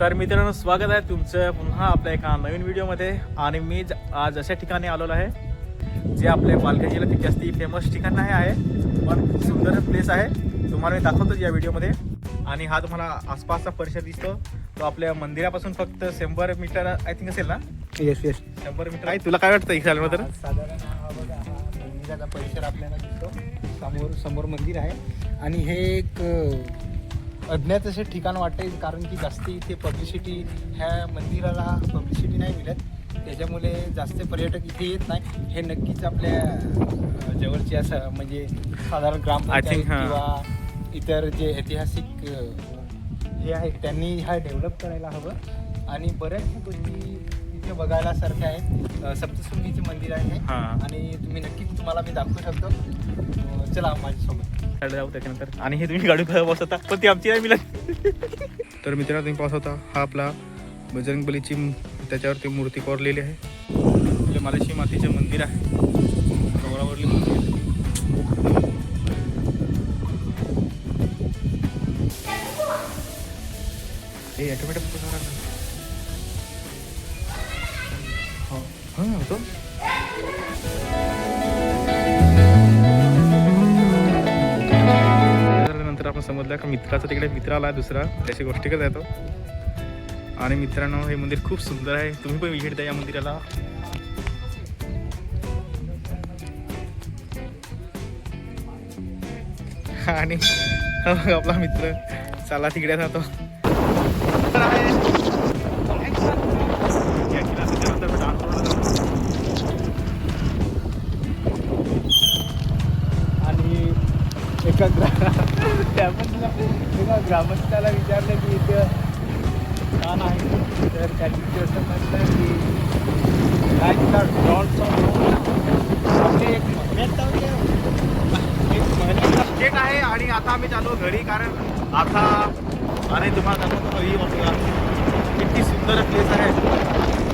तर मित्रांनो, स्वागत आहे तुमचं पुन्हा आपल्या एका नवीन व्हिडिओमध्ये. आणि मी आज अशा ठिकाणी आलेलो आहे जे आपल्या पालघर जिल्ह्यातील जास्ती फेमस ठिकाण नाही आहे, पण खूप सुंदर प्लेस आहे. तुम्हाला मी दाखवतो या व्हिडिओमध्ये. आणि हा तुम्हाला आसपासचा परिसर दिसतो तो आपल्या मंदिरापासून फक्त 100 मीटर आय थिंक असेल ना. येस 100 मीटर आहे. तुला काय वाटतं एक साल तर? साधारण हा बघा, हा मंदिराचा परिसर आपल्याला दिसतो. समोर मंदिर आहे आणि हे एक अज्ञात असे ठिकाण वाटते, कारण की जास्त इथे पब्लिसिटी ह्या मंदिराला पब्लिसिटी नाही मिळत, त्याच्यामुळे जास्त पर्यटक इथे येत नाही. हे नक्कीच आपल्या जवळचे असं म्हणजे साधारण ग्रामपंचायत किंवा इतर जे ऐतिहासिक हे आहे त्यांनी हा डेव्हलप करायला हवं. आणि बऱ्याचशा गोष्टी इथे बघायला सारख्या आहेत. सप्तशृंगीचे मंदिर आहे आणि तुम्ही नक्कीच तुम्हाला मी दाखवू शकतो. चला माझ्यासोबत जाऊ त्याच्यानंतर. आणि हे तुम्ही गाडी पाहत होता पण ती आमची नाही मिळत. तर मित्रांनो, तुम्ही पाहत होता हा आपला बजरंगबलीची त्याच्यावरती मूर्ती कोरलेली आहे. आपल्या मालेशी मातीचे मंदिर आहे, डोंगरावरली मंदिर. हे ऑटोमॅटिक होतो. नंतर आपण समजलं का मित्राचा तिकडे मित्र आला दुसरा, त्याची गोष्टी करत येतो. आणि मित्रांनो, हे मंदिर खूप सुंदर आहे, तुम्ही पण विजिट द्या या मंदिराला. आणि आपला मित्र चला तिकडे जातो. आणि एका ग्रामस्थाला विचारलं की इथं का नाही, तर त्यांनी असं म्हटलं की आपले एक महिन्याचा स्टेट आहे. आणि आता आम्ही चालू घरी, कारण आता आणि तुम्हाला दाखवतो ही किती सुंदर प्लेस आहे.